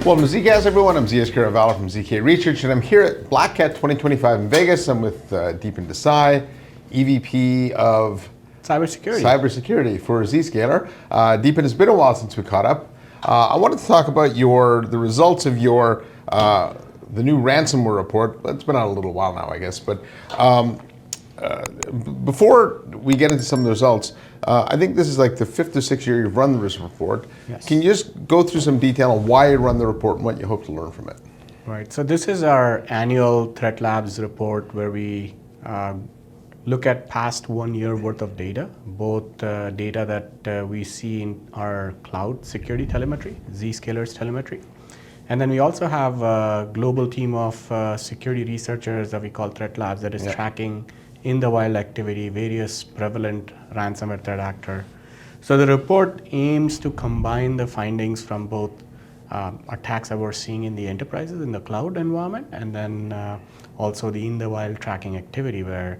Welcome to ZKast, everyone. I'm Zscaler ThreatLabz from ZK Research, and I'm here at Black Hat 2025 in Vegas. I'm with Deepen Desai, EVP of Cybersecurity for Zscaler. Deepen, it's been a while since we caught up. I wanted to talk about the results of your the new ransomware report. It's been out a little while now, I guess, but before we get into some of the results, I think this is like the 5th or 6th year you've run this report. Yes. Can you just go through some detail on why you run the report and what you hope to learn from it? Right. So this is our annual ThreatLabz report where we look at past 1 year worth of data, both data that we see in our cloud security telemetry, Zscaler's telemetry. And then we also have a global team of security researchers that we call ThreatLabz that is tracking in the wild activity, various prevalent ransomware threat actor. So the report aims to combine the findings from both attacks that we're seeing in the enterprises in the cloud environment, and then also the in the wild tracking activity, where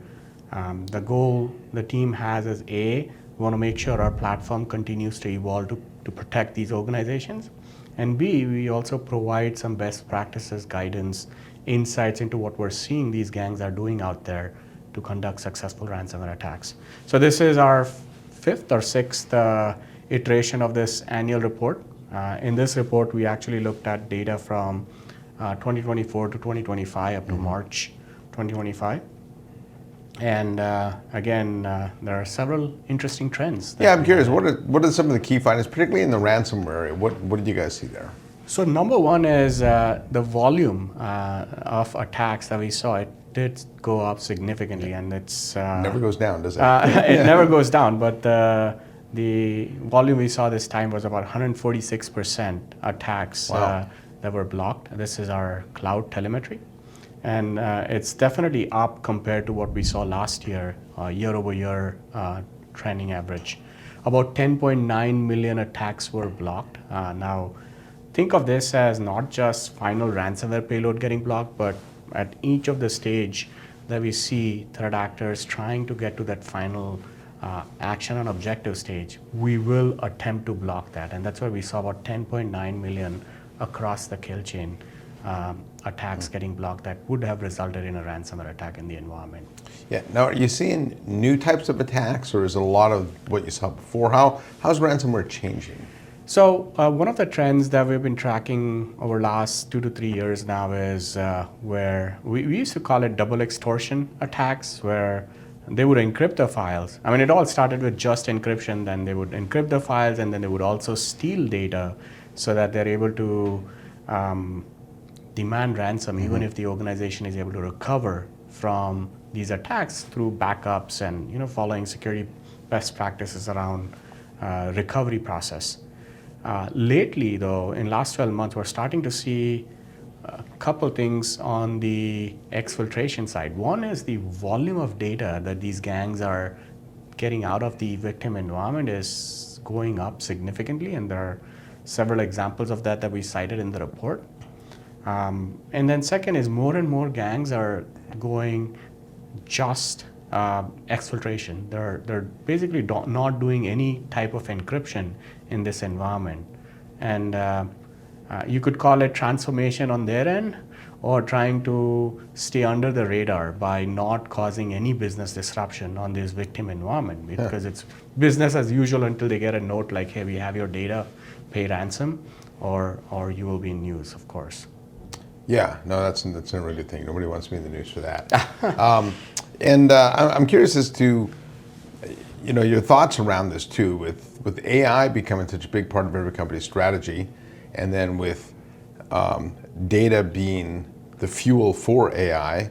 the goal the team has is we want to make sure our platform continues to evolve to protect these organizations, and B, we also provide some best practices, guidance, insights into what we're seeing these gangs are doing out there to conduct successful ransomware attacks. So this is our 5th or 6th iteration of this annual report. In this report, we actually looked at data from 2024 to 2025 up to March 2025. And again, there are several interesting trends. Yeah, I'm curious, what are some of the key findings, particularly in the ransomware area? What did you guys see there? So number one is the volume of attacks that we saw. It did go up significantly, and it's never goes down, does it? It never goes down, but the volume we saw this time was about 146% attacks that were blocked. This is our cloud telemetry, and it's definitely up compared to what we saw last year, year-over-year trending average. About 10.9 million attacks were blocked. Now, think of this as not just final ransomware payload getting blocked, but at each of the stage that we see threat actors trying to get to that final action and objective stage, we will attempt to block that. And that's why we saw about 10.9 million across the kill chain attacks getting blocked that would have resulted in a ransomware attack in the environment. Yeah. Now, are you seeing new types of attacks, or is it a lot of what you saw before? How's ransomware changing? So one of the trends that we've been tracking over the last 2 to 3 years now is where we used to call it double extortion attacks, where they would encrypt the files. I mean, it all started with just encryption, then they would encrypt the files, and then they would also steal data so that they're able to demand ransom, even if the organization is able to recover from these attacks through backups and following security best practices around recovery process. Lately, though, in last 12 months, we're starting to see a couple things on the exfiltration side. One is the volume of data that these gangs are getting out of the victim environment is going up significantly, and there are several examples of that we cited in the report. And then second is more and more gangs are going just exfiltration. They're basically not doing any type of encryption in this environment, and you could call it transformation on their end, or trying to stay under the radar by not causing any business disruption on this victim environment, because it's business as usual until they get a note like, hey, we have your data, pay ransom, or you will be in news, of course. Yeah, no, that's a really good thing. Nobody wants to be in the news for that. And I'm curious as to your thoughts around this too, with AI becoming such a big part of every company's strategy, and then with data being the fuel for AI,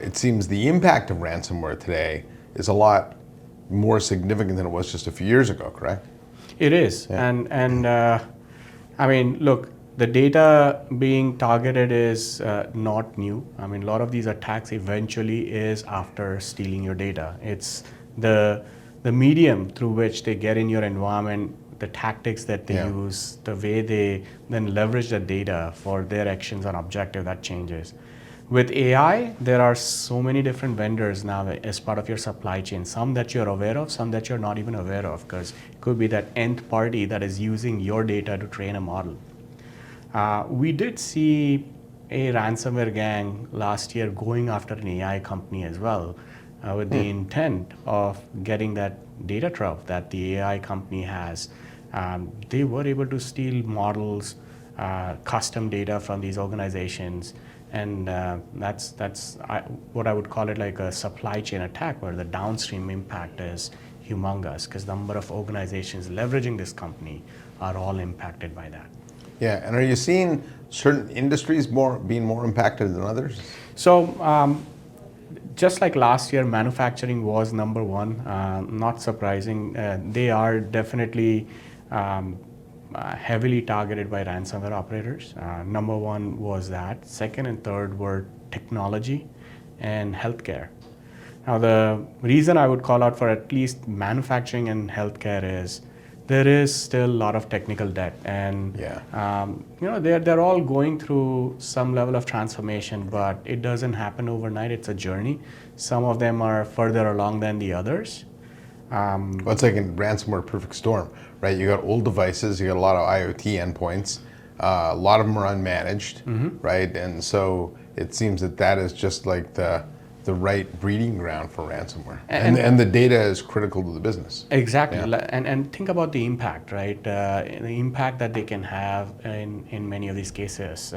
it seems the impact of ransomware today is a lot more significant than it was just a few years ago, correct? It is, and I mean, look, the data being targeted is not new. I mean, a lot of these attacks eventually is after stealing your data. It's the medium through which they get in your environment, the tactics that they use, the way they then leverage the data for their actions and objective, that changes. With AI, there are so many different vendors now as part of your supply chain, some that you're aware of, some that you're not even aware of, because it could be that nth party that is using your data to train a model. We did see a ransomware gang last year going after an AI company as well, with the intent of getting that data trove that the AI company has. They were able to steal models, custom data from these organizations, and that's what I would call it, like a supply chain attack, where the downstream impact is humongous because the number of organizations leveraging this company are all impacted by that. Yeah, and are you seeing certain industries being more impacted than others? So just like last year, manufacturing was number one. Not surprising. They are definitely heavily targeted by ransomware operators. Number one was that. Second and third were technology and healthcare. Now, the reason I would call out for at least manufacturing and healthcare is there is still a lot of technical debt, and they're all going through some level of transformation, but it doesn't happen overnight. It's a journey. Some of them are further along than the others. Well, it's like in ransomware perfect storm, right? You got old devices, you got a lot of IoT endpoints, a lot of them are unmanaged, right? And so it seems that is just like the right breeding ground for ransomware. And the data is critical to the business. Exactly. Yeah. And think about the impact, right? The impact that they can have in many of these cases.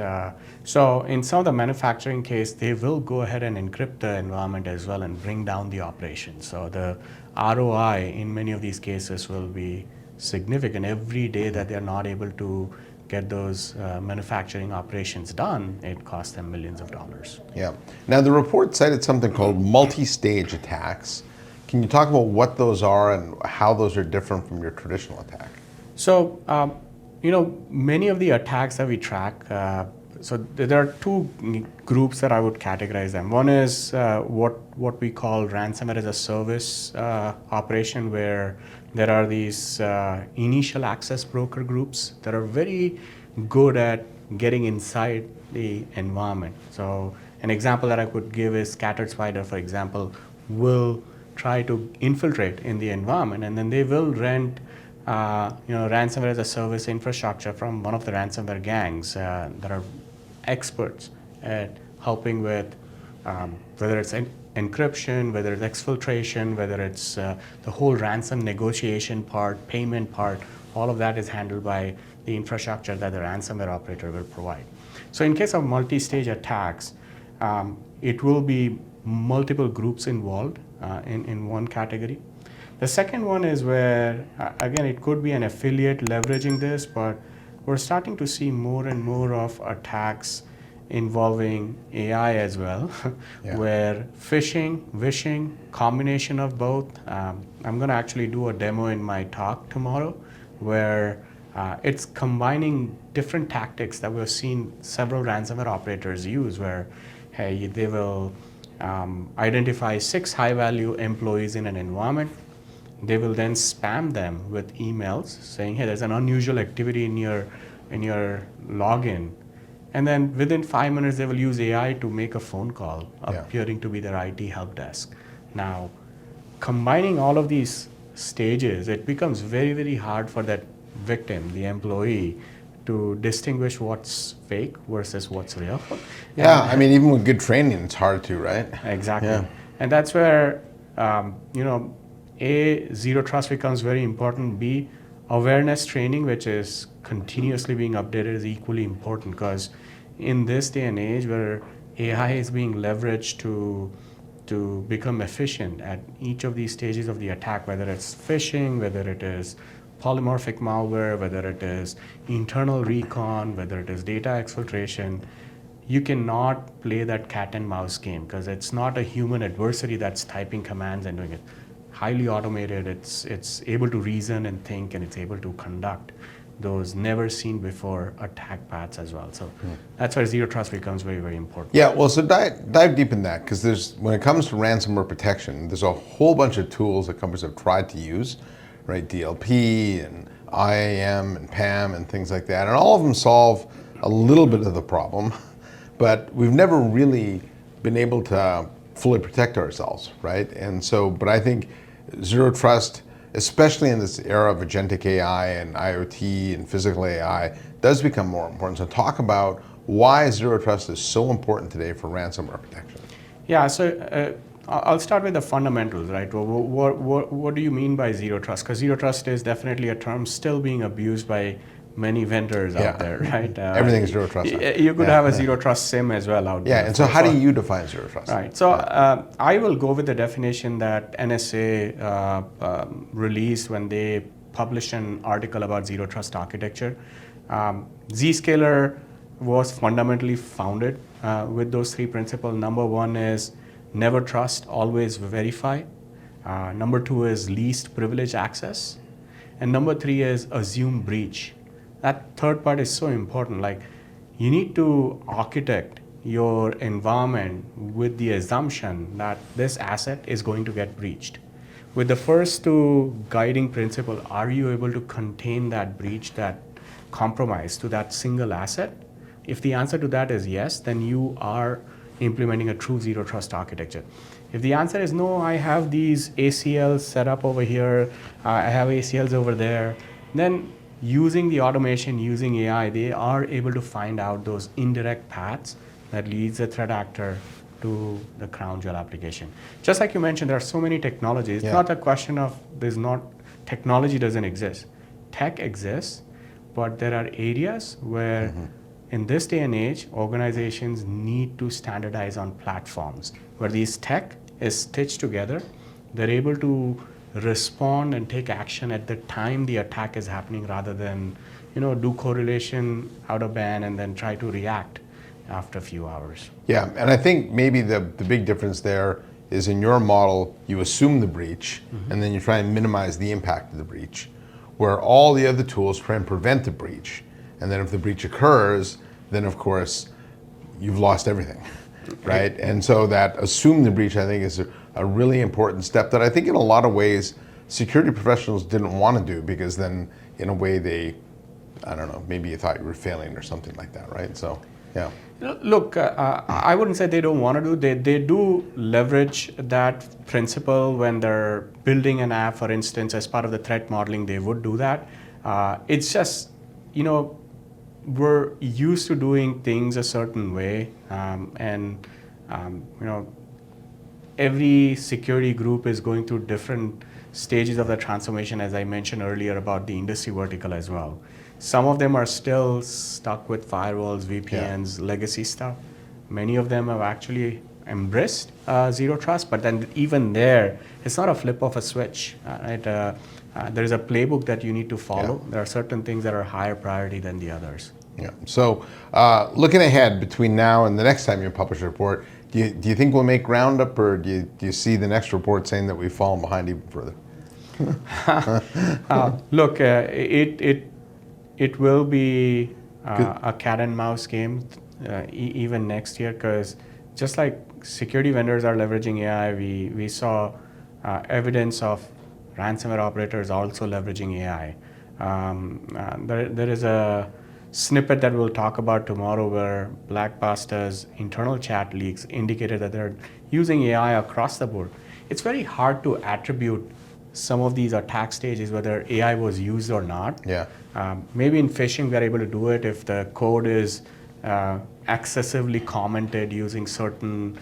So in some of the manufacturing case, they will go ahead and encrypt the environment as well and bring down the operation. So the ROI in many of these cases will be significant. Every day that they're not able to get those manufacturing operations done, it costs them millions of dollars. Yeah. Now, the report cited something called multi-stage attacks. Can you talk about what those are and how those are different from your traditional attack? So, many of the attacks that we track, so there are two groups that I would categorize them. One is what we call ransomware as a service operation, where there are these initial access broker groups that are very good at getting inside the environment. So an example that I could give is Scattered Spider, for example, will try to infiltrate in the environment, and then they will rent ransomware as a service infrastructure from one of the ransomware gangs that are experts at helping with whether it's encryption, whether it's exfiltration, whether it's the whole ransom negotiation part, payment part. All of that is handled by the infrastructure that the ransomware operator will provide. So in case of multi-stage attacks, it will be multiple groups involved in one category. The second one is where, again, it could be an affiliate leveraging this, but we're starting to see more and more of attacks involving AI as well, where phishing, vishing, combination of both. I'm going to actually do a demo in my talk tomorrow, where it's combining different tactics that we've seen several ransomware operators use, where they will identify 6 high-value employees in an environment. They will then spam them with emails saying, hey, there's an unusual activity in your login. And then within 5 minutes, they will use AI to make a phone call appearing to be their IT help desk. Now, combining all of these stages, it becomes very, very hard for that victim, the employee, to distinguish what's fake versus what's real. Yeah, I mean, even with good training, it's hard to, right? Exactly. Yeah. And that's where, A, zero trust becomes very important. B, awareness training, which is continuously being updated, is equally important, because in this day and age where AI is being leveraged to become efficient at each of these stages of the attack, whether it's phishing, whether it is polymorphic malware, whether it is internal recon, whether it is data exfiltration, you cannot play that cat and mouse game, because it's not a human adversary that's typing commands and doing it. Highly automated, it's able to reason and think, and it's able to conduct those never seen before attack paths as well. So that's why zero trust becomes very, very important. Yeah, well, so dive deep in that, because when it comes to ransomware protection, there's a whole bunch of tools that companies have tried to use, right? DLP and IAM and PAM and things like that, and all of them solve a little bit of the problem, but we've never really been able to fully protect ourselves, right? And so, but I think zero trust especially in this era of agentic AI and IoT and physical AI, does become more important. So talk about why zero trust is so important today for ransomware protection. Yeah, so I'll start with the fundamentals, right? What do you mean by zero trust? Because zero trust is definitely a term still being abused by many vendors out there, right? Everything is zero trust. You could have a zero trust SIM as well out there. Yeah, and so how do you define zero trust? Right. So I will go with the definition that NSA released when they published an article about zero trust architecture. Zscaler was fundamentally founded with those three principles. Number one is never trust, always verify. Number two is least privilege access. And number three is assume breach. That third part is so important. Like, you need to architect your environment with the assumption that this asset is going to get breached. With the first two guiding principles, are you able to contain that breach, that compromise to that single asset? If the answer to that is yes, then you are implementing a true zero trust architecture. If the answer is no, I have these ACLs set up over here, I have ACLs over there, then using the automation, using AI, they are able to find out those indirect paths that leads the threat actor to the crown jewel application. Just like you mentioned, there are so many technologies. It's not a question of technology doesn't exist. Tech exists, but there are areas where in this day and age, organizations need to standardize on platforms where these tech is stitched together. They're able to respond and take action at the time the attack is happening rather than do correlation out of band and then try to react after a few hours. Yeah, and I think maybe the big difference there is in your model, you assume the breach and then you try and minimize the impact of the breach, where all the other tools try and prevent the breach. And then if the breach occurs, then of course you've lost everything, right? And so that assume the breach, I think, is a really important step that I think in a lot of ways security professionals didn't want to do, because then in a way they, I don't know, maybe you thought you were failing or something like that, right? So, yeah. Look, I wouldn't say they don't want to do. They do leverage that principle when they're building an app, for instance, as part of the threat modeling, they would do that. It's just, we're used to doing things a certain way, and every security group is going through different stages of the transformation, as I mentioned earlier about the industry vertical as well. Some of them are still stuck with firewalls, VPNs, legacy stuff. Many of them have actually embraced zero trust, but then even there, it's not a flip of a switch. Right? There is a playbook that you need to follow. There are certain things that are higher priority than the others. Yeah. So looking ahead between now and the next time you publish a report, do you think we'll make Roundup, or do you see the next report saying that we've fallen behind even further? Look, it will be a cat and mouse game even next year, because just like security vendors are leveraging AI, we saw evidence of ransomware operators also leveraging AI. There is a snippet that we'll talk about tomorrow where Blackbuster's internal chat leaks indicated that they're using AI across the board. It's very hard to attribute some of these attack stages whether AI was used or not. Yeah. Maybe in phishing we're able to do it if the code is excessively commented using certain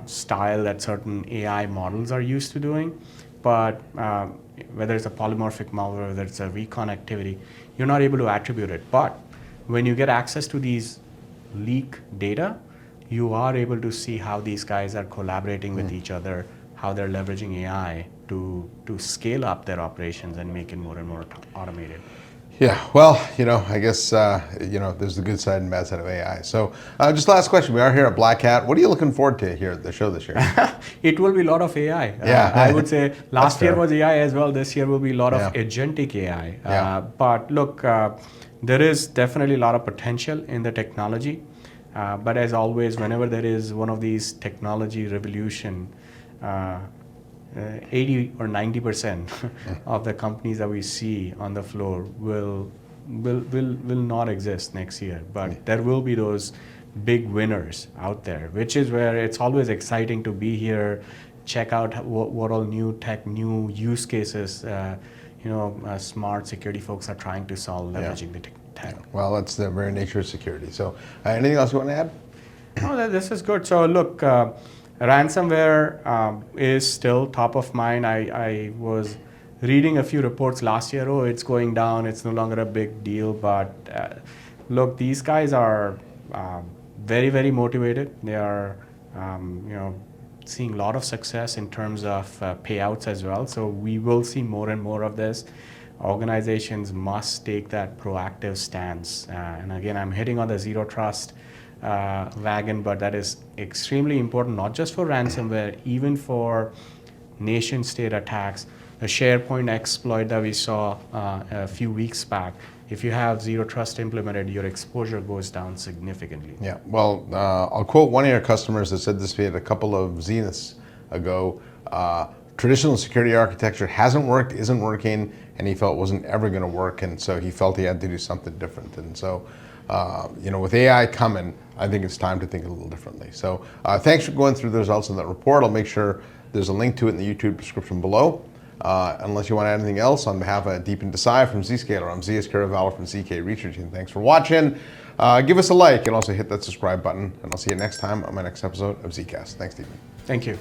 style that certain AI models are used to doing. But whether it's a polymorphic malware, whether it's a recon activity, you're not able to attribute it. But when you get access to these leak data, you are able to see how these guys are collaborating with each other, how they're leveraging AI to scale up their operations and make it more and more automated. Yeah, well, I guess, there's the good side and bad side of AI. So just last question. We are here at Black Hat. What are you looking forward to here at the show this year? It will be a lot of AI. Yeah. I would say last year was AI as well. This year will be a lot of agentic AI. But look, there is definitely a lot of potential in the technology. But as always, whenever there is one of these technology revolution, 80 or 90% of the companies that we see on the floor will not exist next year. But there will be those big winners out there, which is where it's always exciting to be here, check out what all new tech, new use cases, smart security folks are trying to solve leveraging the tech. Well, that's the very nature of security. So anything else you want to add? No, this is good. So look, ransomware is still top of mind. I was reading a few reports last year. Oh, it's going down. It's no longer a big deal. But look, these guys are very, very motivated. They are, seeing a lot of success in terms of payouts as well. So we will see more and more of this. Organizations must take that proactive stance. And again, I'm hitting on the zero trust wagon, but that is extremely important, not just for ransomware, even for nation state attacks. The SharePoint exploit that we saw a few weeks back, if you have zero trust implemented, your exposure goes down significantly. Yeah, well, I'll quote one of your customers that said this to me a couple of zeniths ago. Traditional security architecture hasn't worked, isn't working, and he felt wasn't ever going to work, and so he felt he had to do something different. And so, with AI coming, I think it's time to think a little differently. So thanks for going through the results in that report. I'll make sure there's a link to it in the YouTube description below. Unless you want to add anything else, on behalf of Deepen Desai from Zscaler, I'm Zscaler from ZK Research, and thanks for watching. Give us a like and also hit that subscribe button, and I'll see you next time on my next episode of ZKast. Thanks, Deepen. Thank you.